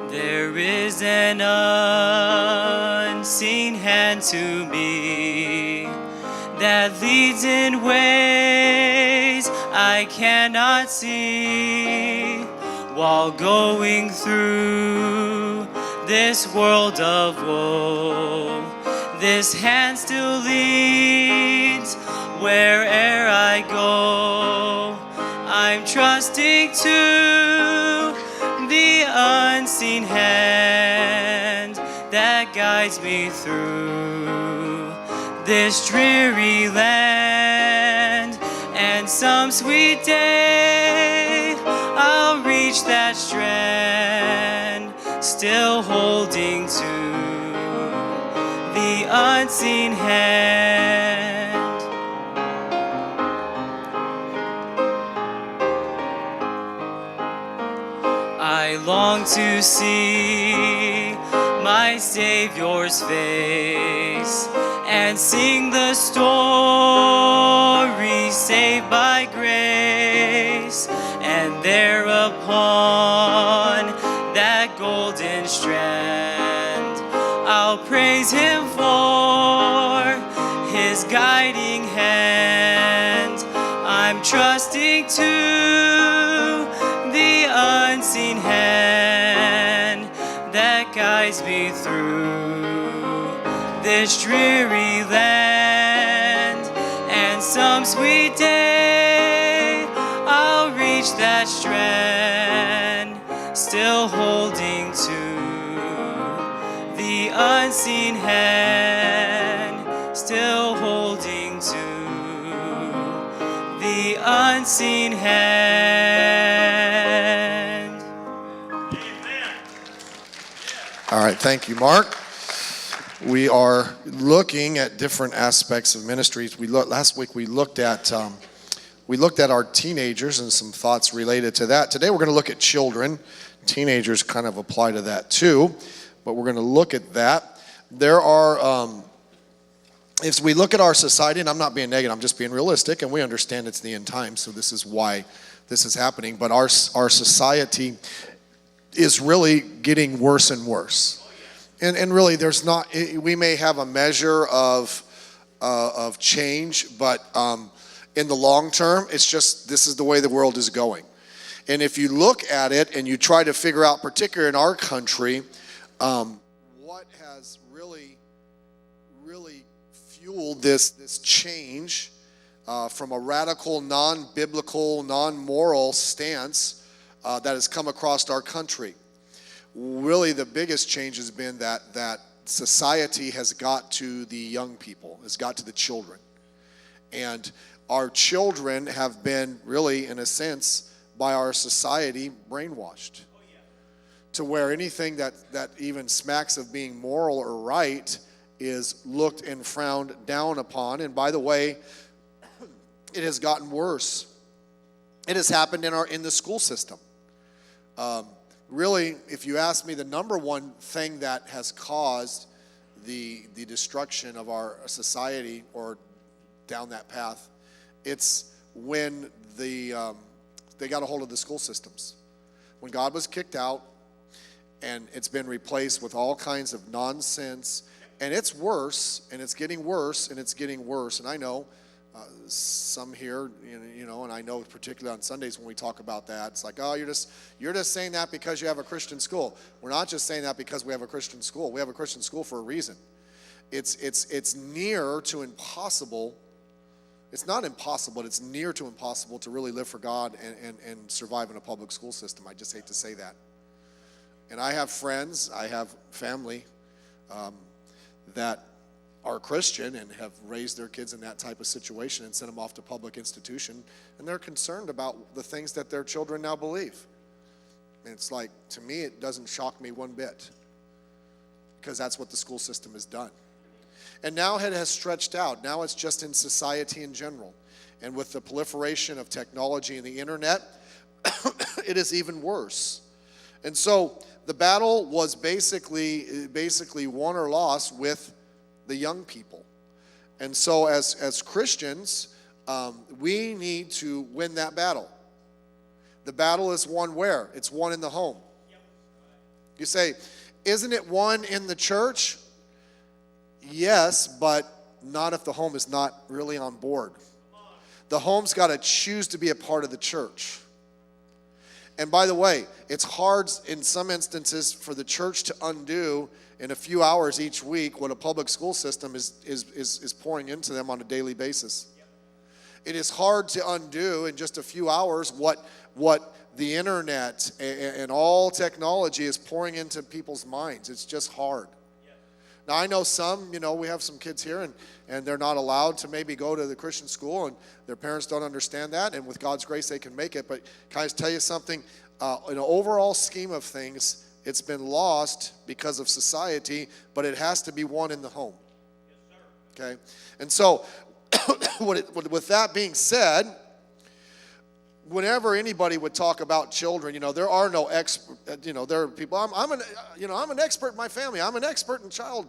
There is an unseen hand to me that leads in ways I cannot see. While going through this world of woe, this hand still leads where'er I go. I'm trusting to the unseen hand that guides me through this dreary land. And some sweet day I'll reach that strand, still holding to the unseen hand. I long to see my Savior's face and sing the story saved by grace. And thereupon that golden strand, I'll praise Him for His guiding hand. I'm trusting to the unseen hand that guides me through this dreary land. And some sweet day I'll reach that strand, still holding to the unseen hand, still holding to the unseen hand. All right, thank you, Mark. We are looking at different aspects of ministries. Last week we looked at our teenagers and some thoughts related to that. Today we're going to look at children. Teenagers kind of apply to that too, but we're going to look at that. There are, if we look at our society, and I'm not being negative, I'm just being realistic, and we understand it's the end time, so this is why this is happening. But our society is really getting worse and worse. And really, there's not. We may have a measure of change, but in the long term, it's just this is the way the world is going. And if you look at it and you try to figure out, particularly in our country, what has really fueled this change from a radical, non-biblical, non-moral stance that has come across our country. Really, the biggest change has been that society has got to the young people, has got to the children. And our children have been really, in a sense, by our society, brainwashed. To where anything that even smacks of being moral or right is looked and frowned down upon. And by the way, it has gotten worse. It has happened in the school system. Really, if you ask me, the number one thing that has caused the destruction of our society or down that path, it's when they got a hold of the school systems. When God was kicked out, and it's been replaced with all kinds of nonsense, and it's worse, and it's getting worse, and it's getting worse. And I know some here, and I know particularly on Sundays when we talk about that, it's like, oh, you're just saying that because you have a Christian school. We're not just saying that because we have a Christian school. We have a Christian school for a reason. It's near to impossible. It's not impossible, but it's near to impossible to really live for God and survive in a public school system. I just hate to say that. And I have friends, I have family that are Christian and have raised their kids in that type of situation and sent them off to public institution, and they're concerned about the things that their children now believe. And it's like, to me, it doesn't shock me one bit, because that's what the school system has done. And now it has stretched out. Now it's just in society in general. And with the proliferation of technology and the internet, it is even worse. And so the battle was basically won or lost with the young people. And so as Christians, we need to win that battle. The battle is won where? It's won in the home. You say, isn't it won in the church? Yes, but not if the home is not really on board. The home's got to choose to be a part of the church. And by the way, it's hard in some instances for the church to undo in a few hours each week what a public school system is pouring into them on a daily basis. It is hard to undo in just a few hours what the internet and all technology is pouring into people's minds. It's just hard. Now, I know some, we have some kids here, and they're not allowed to maybe go to the Christian school, and their parents don't understand that, and with God's grace, they can make it. But can I just tell you something? In an overall scheme of things, it's been lost because of society, but it has to be won in the home. Okay? And so, with that being said, whenever anybody would talk about children, there are no there are people. I'm an expert in my family. I'm an expert in child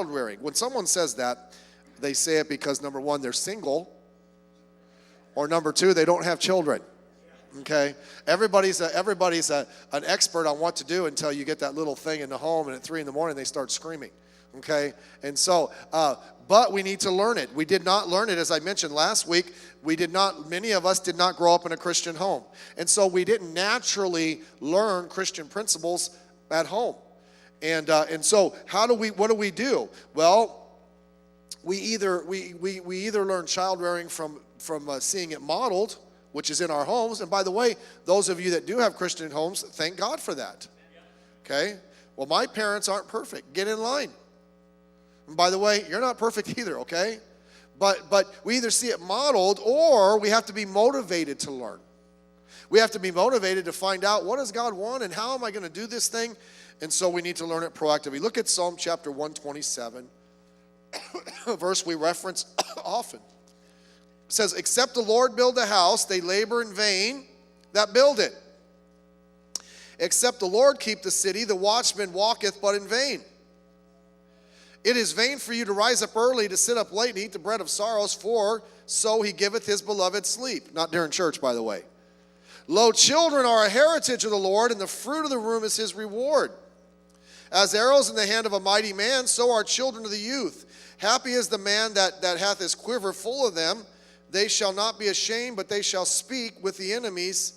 rearing. When someone says that, they say it because number one, they're single, or number two, they don't have children. Okay, everybody's an expert on what to do until you get that little thing in the home, and at 3 a.m. they start screaming. Okay, and so, but we need to learn it. We did not learn it, as I mentioned last week. Many of us did not grow up in a Christian home. And so we didn't naturally learn Christian principles at home. And so what do we do? Well, we either learn child rearing from seeing it modeled, which is in our homes. And by the way, those of you that do have Christian homes, thank God for that. Okay? Well, my parents aren't perfect. Get in line. And by the way, you're not perfect either, okay? But we either see it modeled, or we have to be motivated to learn. We have to be motivated to find out, what does God want and how am I going to do this thing? And so we need to learn it proactively. Look at Psalm chapter 127, a verse we reference often. It says, except the Lord build a house, they labor in vain that build it. Except the Lord keep the city, the watchman walketh but in vain. It is vain for you to rise up early, to sit up late, and eat the bread of sorrows, for so he giveth his beloved sleep. Not during church, by the way. Lo, children are a heritage of the Lord, and the fruit of the womb is his reward. As arrows in the hand of a mighty man, so are children of the youth. Happy is the man that hath his quiver full of them. They shall not be ashamed, but they shall speak with the enemies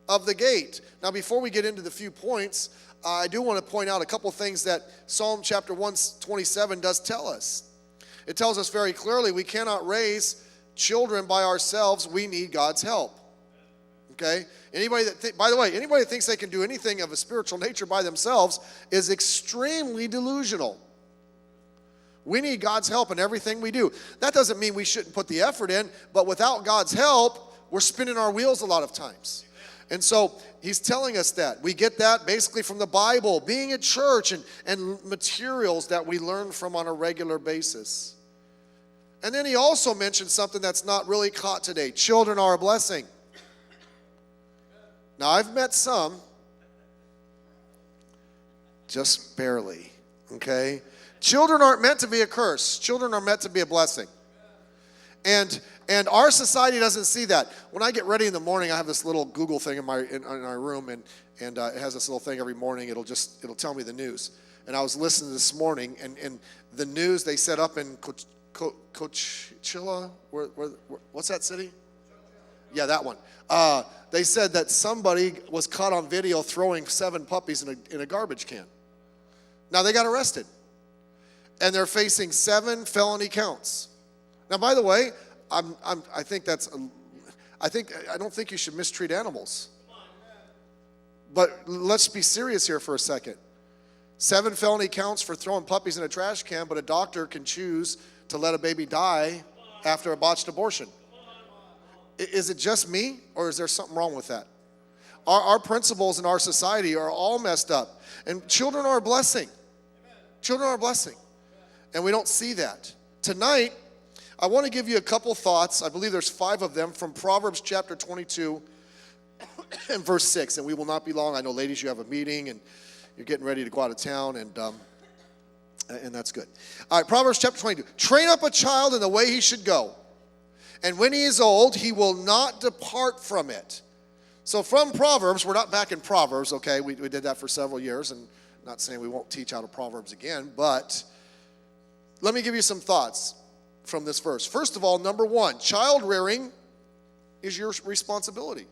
of the gate. Now, before we get into the few points, I do want to point out a couple things that Psalm chapter 127 does tell us. It tells us very clearly we cannot raise children by ourselves. We need God's help. Okay? Anybody that thinks they can do anything of a spiritual nature by themselves is extremely delusional. We need God's help in everything we do. That doesn't mean we shouldn't put the effort in, but without God's help, we're spinning our wheels a lot of times. And so he's telling us that. We get that basically from the Bible, being at church, and materials that we learn from on a regular basis. And then he also mentioned something that's not really caught today. Children are a blessing. Now, I've met some, just barely, okay? Children aren't meant to be a curse. Children are meant to be a blessing. And our society doesn't see that. When I get ready in the morning, I have this little Google thing in my room, and it has this little thing every morning. It'll tell me the news. And I was listening this morning, and the news they set up in Coachella. What's that city? Yeah, that one. They said that somebody was caught on video throwing 7 puppies in a garbage can. Now they got arrested, and they're facing 7 felony counts. Now, by the way, I don't think you should mistreat animals. But let's be serious here for a second. 7 felony counts for throwing puppies in a trash can, but a doctor can choose to let a baby die after a botched abortion. Is it just me, or is there something wrong with that? Our principles in our society are all messed up. And children are a blessing. Children are a blessing. And we don't see that. Tonight, I want to give you a couple thoughts. I believe there's 5 of them from Proverbs chapter 22 and verse 6. And we will not be long. I know, ladies, you have a meeting and you're getting ready to go out of town. And that's good. All right, Proverbs chapter 22. Train up a child in the way he should go, and when he is old, he will not depart from it. So from Proverbs, we're not back in Proverbs, okay? We did that for several years, and not saying we won't teach out of Proverbs again, but let me give you some thoughts from this verse. First of all, number one, child rearing is your responsibility.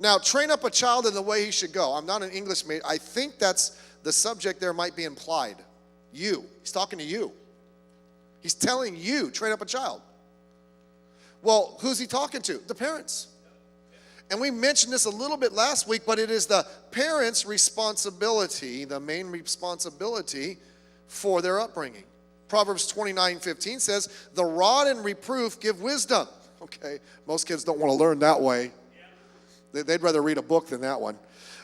Now, train up a child in the way he should go. I'm not an English major. I think that's the subject there might be implied. You. He's talking to you. He's telling you, train up a child. Well, who's he talking to? The parents. And we mentioned this a little bit last week, but it is the parents' responsibility, the main responsibility for their upbringing. Proverbs 29:15 says, the rod and reproof give wisdom. Okay, most kids don't want to learn that way. They'd rather read a book than that one.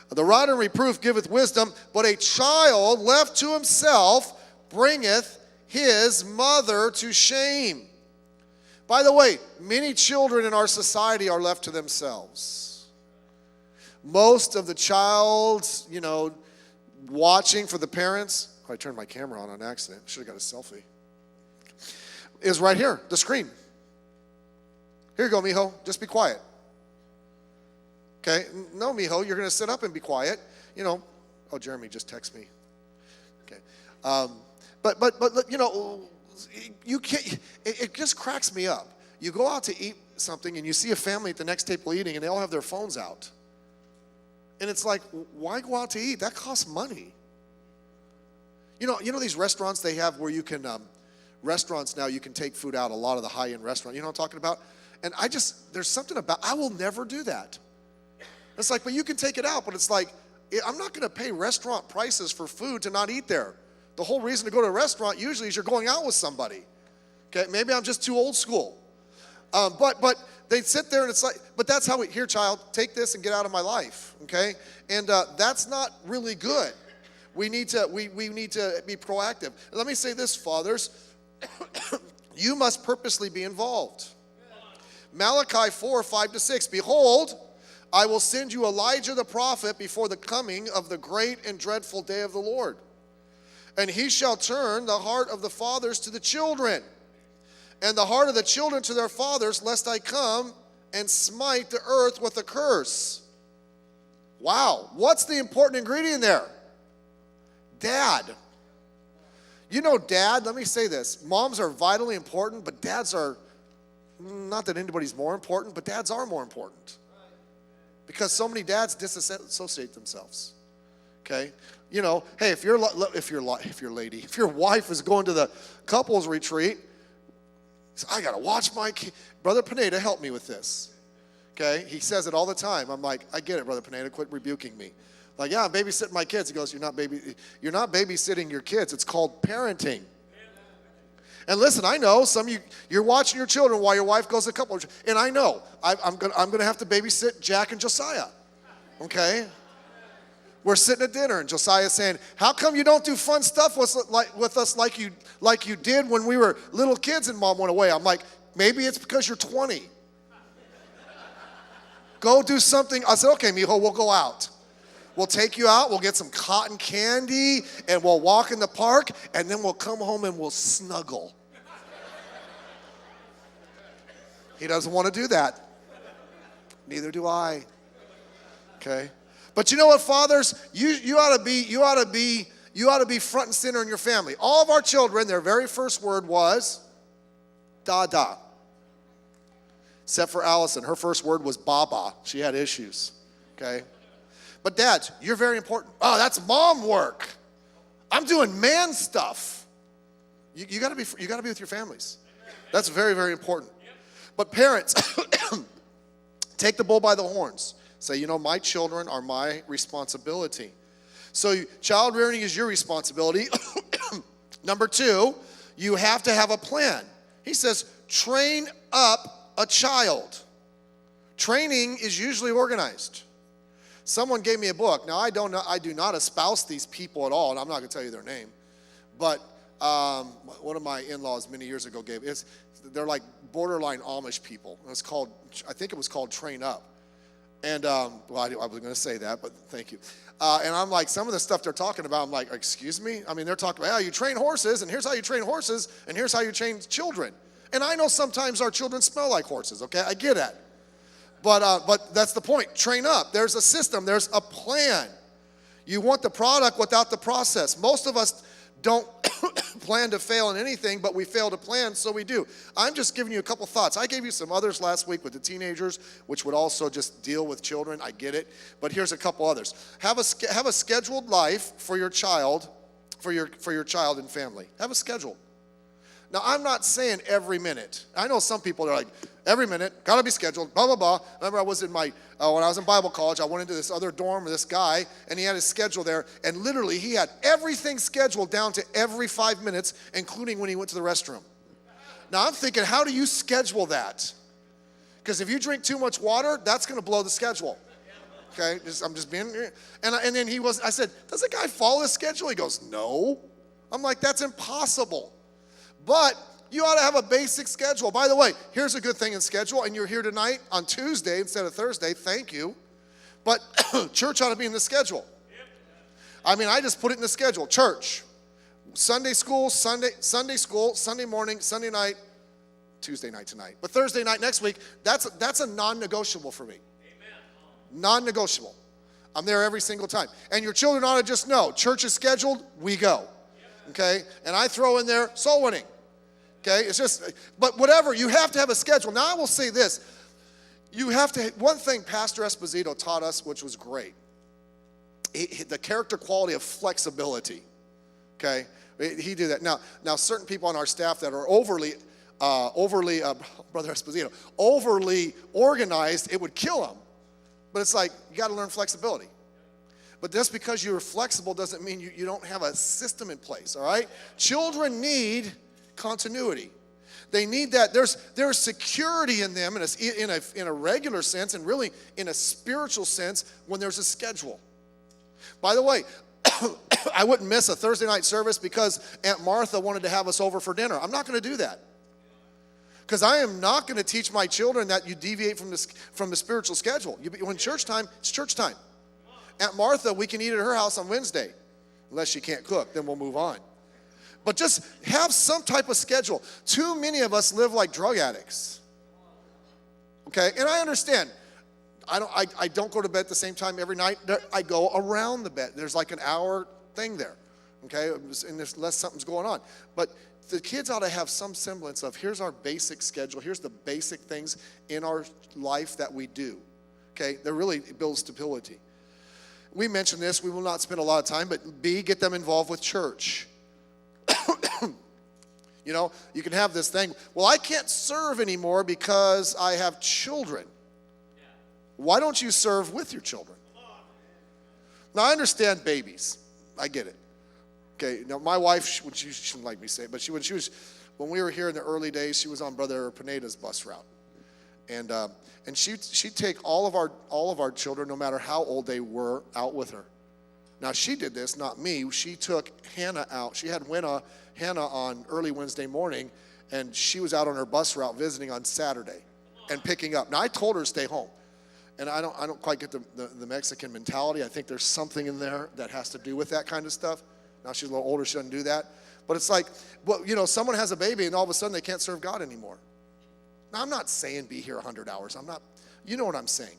The rod and reproof giveth wisdom, but a child left to himself bringeth his mother to shame. By the way, many children in our society are left to themselves. Most of the child, watching for the parents, I turned my camera on accident, should have got a selfie, is right here, the screen. Here you go, mijo, just be quiet. Okay, no, mijo, you're going to sit up and be quiet. Oh, Jeremy just texted me. Okay, but you can't. It just cracks me up. You go out to eat something and you see a family at the next table eating, and they all have their phones out. And it's like, why go out to eat? That costs money. You know these restaurants they have where you can, restaurants now you can take food out. A lot of the high-end restaurants. You know what I'm talking about? And there's something about, I will never do that. It's like, but you can take it out, but it's like, I'm not going to pay restaurant prices for food to not eat there. The whole reason to go to a restaurant usually is you're going out with somebody. Okay, maybe I'm just too old school. But they sit there and it's like, but that's how here, child, take this and get out of my life. Okay, and that's not really good. We need to be proactive. Let me say this, fathers, you must purposely be involved. Malachi 4:5-6. Behold, I will send you Elijah the prophet before the coming of the great and dreadful day of the Lord. And he shall turn the heart of the fathers to the children, and the heart of the children to their fathers, lest I come and smite the earth with a curse. Wow, what's the important ingredient there? Dad. Dad, let me say this. Moms are vitally important, but dads are, not that anybody's more important, but dads are more important. Because so many dads disassociate themselves. Okay? Hey, if your wife is going to the couples retreat, I got to watch my kid. Brother Pineda, help me with this. Okay? He says it all the time. I'm like, I get it, Brother Pineda, quit rebuking me. Like, yeah, I'm babysitting my kids. He goes, you're not babysitting your kids. It's called parenting. And listen, I know some of you're watching your children while your wife goes to couple, and I know I'm gonna have to babysit Jack and Josiah. Okay? We're sitting at dinner, and Josiah's saying, "How come you don't do fun stuff with us like you did when we were little kids and Mom went away?" I'm like, maybe it's because you're 20. Go do something. I said, okay, mijo, we'll go out. We'll take you out, we'll get some cotton candy, and we'll walk in the park, and then we'll come home and we'll snuggle. He doesn't want to do that. Neither do I. Okay? But you know what, fathers? You ought to be front and center in your family. All of our children, their very first word was Dada. Except for Allison, her first word was Baba. She had issues. Okay? But dads, you're very important. Oh, that's mom work. I'm doing man stuff. You got to be with your families. That's very, very important. But parents, take the bull by the horns. Say, my children are my responsibility. So child rearing is your responsibility. Number 2, you have to have a plan. He says, train up a child. Training is usually organized. Someone gave me a book. Now, I do not espouse these people at all, and I'm not going to tell you their name. But one of my in-laws many years ago gave they're like borderline Amish people. I think it was called Train Up. And, well, I was going to say that, but thank you. And I'm like, some of the stuff they're talking about, I'm like, excuse me? I mean, they're talking about how you train horses, and here's how you train horses, and here's how you train children. And I know sometimes our children smell like horses, okay? I get that. But that's the point. Train up. There's a system. There's a plan. You want the product without the process. Most of us don't plan to fail in anything, but we fail to plan, so we do. I'm just giving you a couple thoughts. I gave you some others last week with the teenagers, which would also just deal with children. I get it. But here's a couple others. Have a scheduled life for your child, for your child and family. Have a schedule. Now, I'm not saying every minute. I know some people are like, every minute, got to be scheduled, blah, blah, blah. Remember, I was in when I was in Bible college, I went into this other dorm with this guy, and he had his schedule there, and literally he had everything scheduled down to every 5 minutes, including when he went to the restroom. Now, I'm thinking, how do you schedule that? Because if you drink too much water, that's going to blow the schedule. Okay, I'm just being, and then I said, does the guy follow his schedule? He goes, no. I'm like, that's impossible. But you ought to have a basic schedule. By the way, here's a good thing in schedule, and you're here tonight on Tuesday instead of Thursday. Thank you. But church ought to be in the schedule. I mean, I just put it in the schedule. Church, Sunday school, Sunday morning, Sunday night, Tuesday night tonight. But Thursday night next week, that's a non-negotiable for me. Non-negotiable. I'm there every single time. And your children ought to just know, church is scheduled, we go. Okay? And I throw in there soul winning. Okay? It's just, but whatever, you have to have a schedule. Now I will say this. You have to, one thing Pastor Esposito taught us, which was great, the character quality of flexibility. Okay? He did that. Now certain people on our staff that are overly, Brother Esposito, overly organized, it would kill them. But it's like, you got to learn flexibility. But just because you're flexible doesn't mean you don't have a system in place, all right? Children need continuity. They need that. There's security in them in a regular sense and really in a spiritual sense when there's a schedule. By the way, I wouldn't miss a Thursday night service because Aunt Martha wanted to have us over for dinner. I'm not going to do that. Because I am not going to teach my children that you deviate from the spiritual schedule. When church time, it's church time. Aunt Martha, we can eat at her house on Wednesday. Unless she can't cook, then we'll move on. But just have some type of schedule. Too many of us live like drug addicts. Okay, and I understand. I don't go to bed at the same time every night. I go around the bed. There's like an hour thing there. Okay, unless something's going on. But the kids ought to have some semblance of, here's our basic schedule. Here's the basic things in our life that we do. Okay, that really builds stability. We mentioned this. We will not spend a lot of time, but B, get them involved with church. You know, you can have this thing, well, I can't serve anymore because I have children. Why don't you serve with your children? Now, I understand babies. I get it. Okay, now my wife, she shouldn't like me say it, but when we were here in the early days, she was on Brother Pineda's bus route. And she'd take all of our children, no matter how old they were, out with her. Now, she did this, not me. She took Hannah out. She had Hannah on early Wednesday morning, and she was out on her bus route visiting on Saturday and picking up. Now, I told her to stay home. And I don't quite get the Mexican mentality. I think there's something in there that has to do with that kind of stuff. Now she's a little older, she doesn't do that. But it's like, well, you know, someone has a baby and all of a sudden they can't serve God anymore. Now, I'm not saying be here 100 hours. I'm not, you know what I'm saying.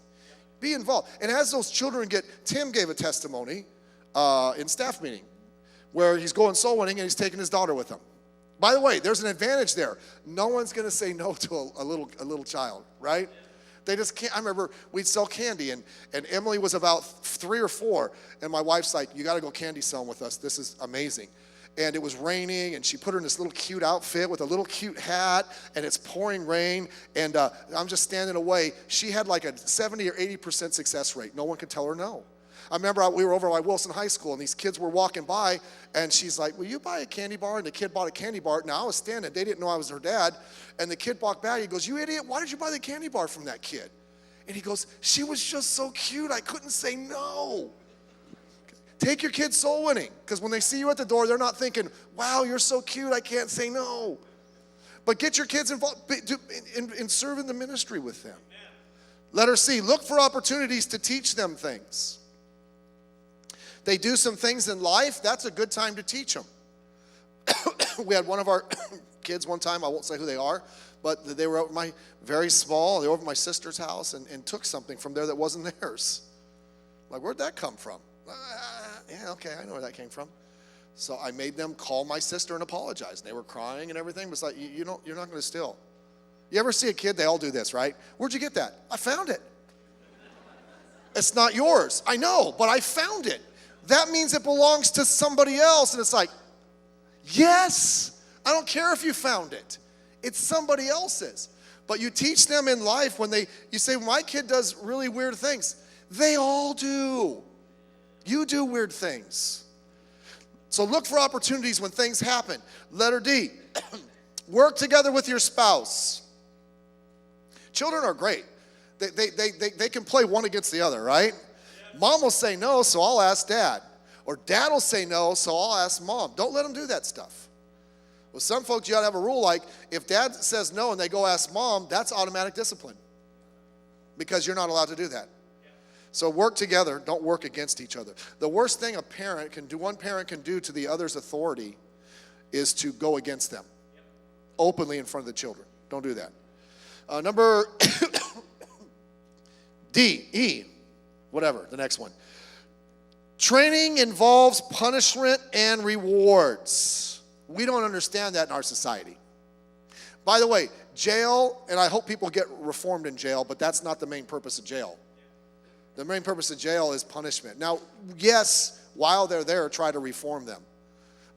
Be involved. And as those children Tim gave a testimony in staff meeting where he's going soul winning and he's taking his daughter with him. By the way, there's an advantage there. No one's going to say no to a little child, right? They just can't. I remember we'd sell candy, and Emily was about 3 or 4, and my wife's like, you got to go candy selling with us. This is amazing. And it was raining, and she put her in this little cute outfit with a little cute hat, and it's pouring rain, and I'm just standing away. She had like a 70 or 80% success rate. No one could tell her no. I remember we were over at Wilson High School, and these kids were walking by, and she's like, will you buy a candy bar? And the kid bought a candy bar. Now, I was standing. They didn't know I was her dad. And the kid walked by. He goes, you idiot, why did you buy the candy bar from that kid? And he goes, she was just so cute. I couldn't say no. Take your kids soul winning, because when they see you at the door, they're not thinking, wow, you're so cute, I can't say no. But get your kids involved and serve in the ministry with them. Letter C, look for opportunities to teach them things. They do some things in life, that's a good time to teach them. We had one of our kids one time, I won't say who they are, but they were over very small, they were over at my sister's house and took something from there that wasn't theirs. Like, where'd that come from? Yeah, okay, I know where that came from. So I made them call my sister and apologize. And they were crying and everything, but it's like, you're not going to steal. You ever see a kid, they all do this, right? Where'd you get that? I found it. It's not yours. I know, but I found it. That means it belongs to somebody else. And it's like, yes, I don't care if you found it. It's somebody else's. But you teach them in life when you say, my kid does really weird things. They all do. You do weird things. So look for opportunities when things happen. Letter D, work together with your spouse. Children are great. They can play one against the other, right? Mom will say no, so I'll ask dad. Or dad will say no, so I'll ask mom. Don't let them do that stuff. With some folks, you ought to have a rule like, if dad says no and they go ask mom, that's automatic discipline. Because you're not allowed to do that. So work together, don't work against each other. The worst thing one parent can do to the other's authority is to go against them. Openly in front of the children. Don't do that. Number E, whatever, the next one. Training involves punishment and rewards. We don't understand that in our society. By the way, jail, and I hope people get reformed in jail, but that's not the main purpose of jail. The main purpose of jail is punishment. Now, yes, while they're there, try to reform them.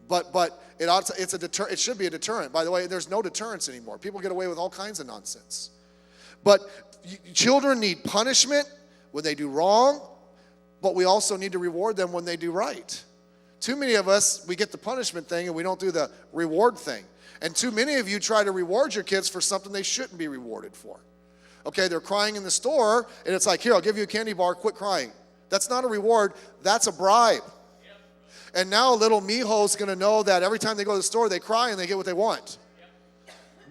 But it should be a deterrent. By the way, there's no deterrence anymore. People get away with all kinds of nonsense. But children need punishment when they do wrong, but we also need to reward them when they do right. Too many of us, we get the punishment thing and we don't do the reward thing. And too many of you try to reward your kids for something they shouldn't be rewarded for. Okay, they're crying in the store, and it's like, here, I'll give you a candy bar, quit crying. That's not a reward, that's a bribe. And now little Mijo's going to know that every time they go to the store, they cry and they get what they want.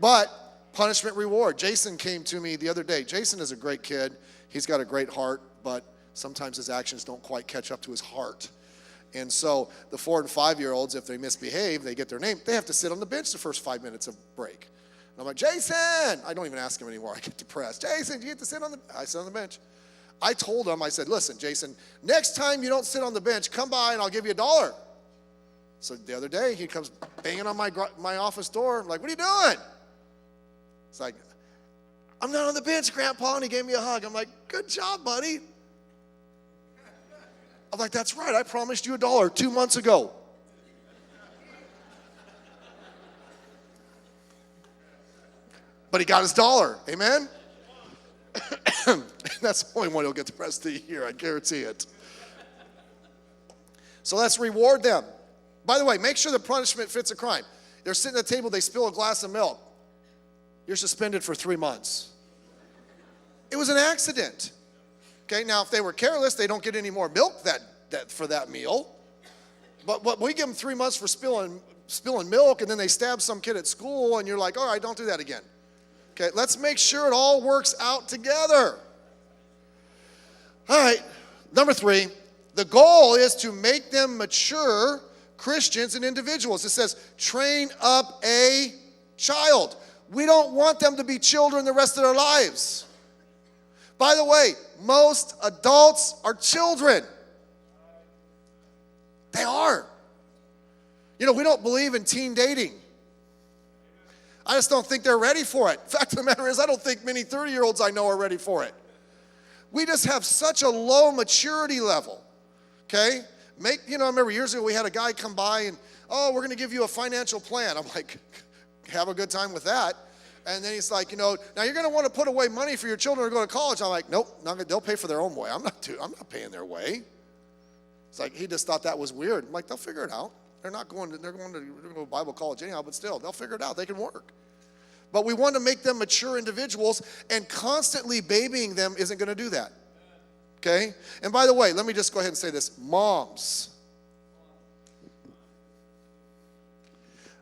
But punishment, reward. Jason came to me the other day. Jason is a great kid. He's got a great heart, but sometimes his actions don't quite catch up to his heart. And so the 4 and 5-year-olds, if they misbehave, they get their name, they have to sit on the bench the first 5 minutes of break. And I'm like, Jason! I don't even ask him anymore. I get depressed. Jason, do you get to sit on the bench? I sit on the bench. I told him, I said, listen, Jason, next time you don't sit on the bench, come by and I'll give you $1. So the other day, he comes banging on my office door. I'm like, what are you doing? It's like, I'm not on the bench, Grandpa. And he gave me a hug. I'm like, good job, buddy. I'm like, that's right. I promised you $1 2 months ago. But he got his $1. Amen? That's the only one he'll get the rest of the year. I guarantee it. So let's reward them. By the way, make sure the punishment fits a crime. They're sitting at the table, they spill a glass of milk. You're suspended for 3 months. It was an accident. Okay, now if they were careless, they don't get any more milk for that meal. But we give them 3 months for spilling milk, and then they stab some kid at school, and you're like, all right, don't do that again. Okay, let's make sure it all works out together. All right, number 3, the goal is to make them mature Christians and individuals. It says, train up a child. We don't want them to be children the rest of their lives. By the way, most adults are children. They are. You know, we don't believe in teen dating. I just don't think they're ready for it. Fact of the matter is, I don't think many 30-year-olds I know are ready for it. We just have such a low maturity level, okay? I remember years ago we had a guy come by and, we're going to give you a financial plan. I'm like, have a good time with that. And then he's like, now you're going to want to put away money for your children to go to college. I'm like, nope, they'll pay for their own way. I'm not paying their way. It's like he just thought that was weird. I'm like, they'll figure it out. They're going to Bible college anyhow, but still, they'll figure it out. They can work. But we want to make them mature individuals, and constantly babying them isn't going to do that. Okay? And by the way, let me just go ahead and say this. Moms.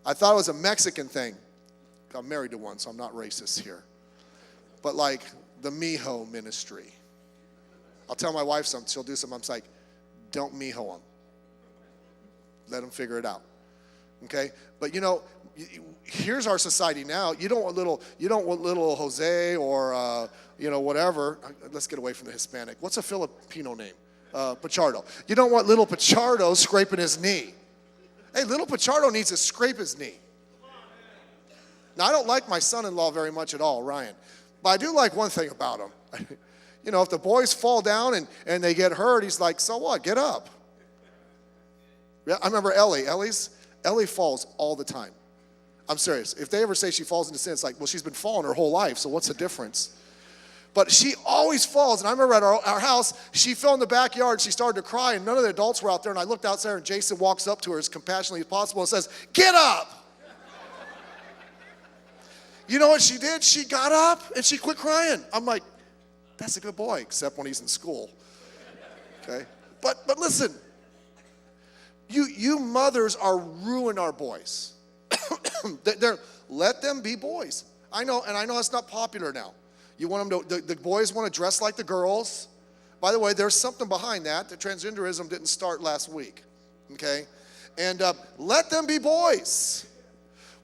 I thought it was a Mexican thing. I'm married to one, so I'm not racist here. But like, the mijo ministry. I'll tell my wife something. She'll do something. I'm just like, don't mijo them. Let them figure it out. Okay? But here's our society now. You don't want little Jose or whatever. Let's get away from the Hispanic. What's a Filipino name? Pichardo. You don't want little Pichardo scraping his knee. Hey, little Pichardo needs to scrape his knee. Now, I don't like my son-in-law very much at all, Ryan. But I do like one thing about him. If the boys fall down and they get hurt, he's like, so what? Get up. Yeah, I remember Ellie. Ellie falls all the time. I'm serious. If they ever say she falls into sin, it's like, well, she's been falling her whole life, so what's the difference? But she always falls. And I remember at our house, she fell in the backyard. She started to cry, and none of the adults were out there. And I looked outside, and Jason walks up to her as compassionately as possible and says, get up. You know what she did? She got up, and she quit crying. I'm like, that's a good boy, except when he's in school. Okay? But listen, you mothers are ruining our boys. Let them be boys. I know it's not popular now. You want them to, the boys want to dress like the girls. By the way, there's something behind that. The transgenderism didn't start last week. Okay? And let them be boys.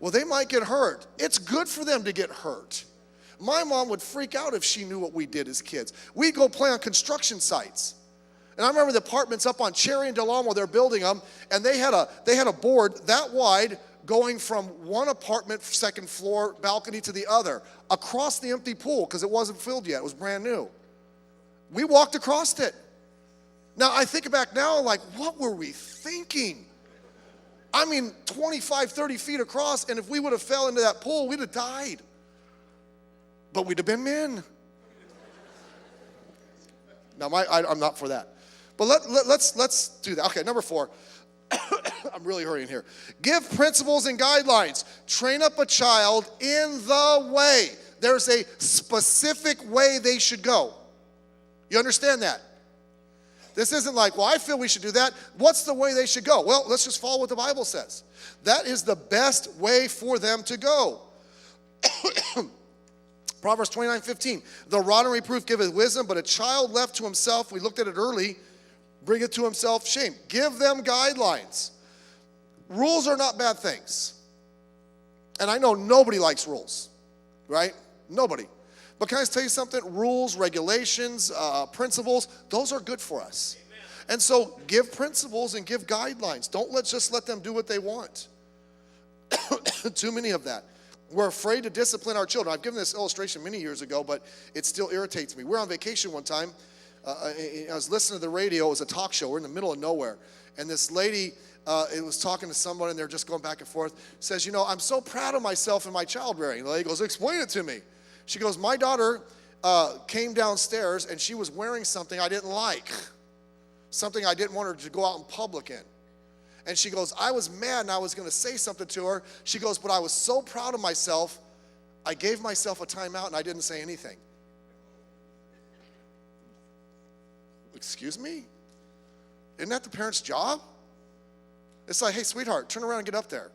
Well, they might get hurt. It's good for them to get hurt. My mom would freak out if she knew what we did as kids. We'd go play on construction sites. And I remember the apartments up on Cherry and Del Amo, they're building them, and they had a board that wide going from one apartment, second floor balcony to the other, across the empty pool, because it wasn't filled yet. It was brand new. We walked across it. Now, I think back now, like, what were we thinking? 25, 30 feet across, and if we would have fell into that pool, we'd have died. But we'd have been men. Now, I'm not for that. But let's do that. Okay, number 4. I'm really hurrying here. Give principles and guidelines. Train up a child in the way. There's a specific way they should go. You understand that? This isn't like, well, I feel we should do that. What's the way they should go? Well, let's just follow what the Bible says. That is the best way for them to go. Proverbs 29:15. The rod and reproof giveth wisdom, but a child left to himself, we looked at it early, bringeth to himself shame. Give them guidelines. Rules are not bad things. And I know nobody likes rules, right? Nobody. But can I tell you something? Rules, regulations, principles, those are good for us. Amen. And so give principles and give guidelines. Don't just let them do what they want. Too many of that. We're afraid to discipline our children. I've given this illustration many years ago, but it still irritates me. We're on vacation one time. I was listening to the radio. It was a talk show. We're in the middle of nowhere. And this lady it was talking to someone, and they're just going back and forth. Says, I'm so proud of myself and my child rearing. The lady goes, explain it to me. She goes, my daughter came downstairs, and she was wearing something I didn't like. Something I didn't want her to go out in public in. And she goes, I was mad, and I was going to say something to her. She goes, but I was so proud of myself, I gave myself a timeout, and I didn't say anything. Excuse me? Isn't that the parent's job? It's like, hey, sweetheart, turn around and get up there.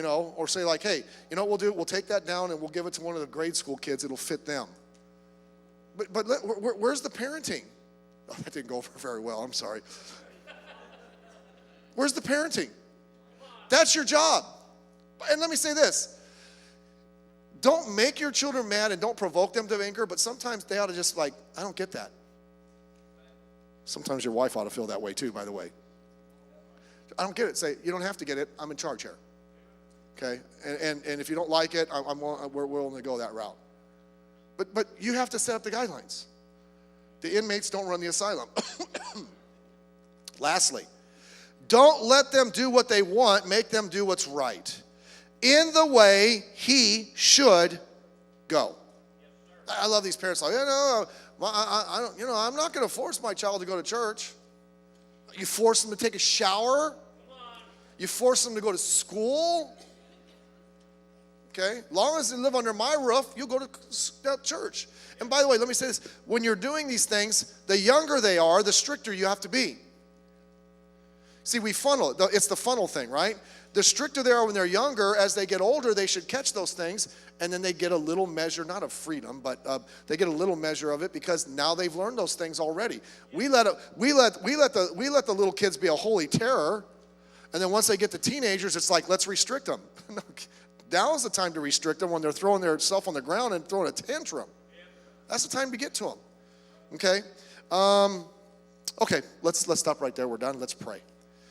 Or say like, hey, you know what we'll do? We'll take that down and we'll give it to one of the grade school kids. It'll fit them. But where's the parenting? Oh, that didn't go over very well. I'm sorry. Where's the parenting? That's your job. And let me say this. Don't make your children mad and don't provoke them to anger, but sometimes they ought to just I don't get that. Sometimes your wife ought to feel that way too, by the way. I don't get it. Say, you don't have to get it. I'm in charge here. Okay? And if you don't like it, we're willing to go that route. But you have to set up the guidelines. The inmates don't run the asylum. Lastly, don't let them do what they want. Make them do what's right. In the way he should go. I love these parents like, I don't, I'm not going to force my child to go to church. You force them to take a shower. You force them to go to school. Okay? As long as they live under my roof, you'll go to church. And by the way, let me say this. When you're doing these things, the younger they are, the stricter you have to be. See, we funnel it. It's the funnel thing, right? The stricter they are when they're younger, as they get older, they should catch those things, and then they get a little measure, not of freedom, but they get a little measure of it because now they've learned those things already. We let the little kids be a holy terror, and then once they get to teenagers, it's like, let's restrict them. Now is the time to restrict them when they're throwing their self on the ground and throwing a tantrum. That's the time to get to them. Okay? Okay, let's stop right there. We're done. Let's pray.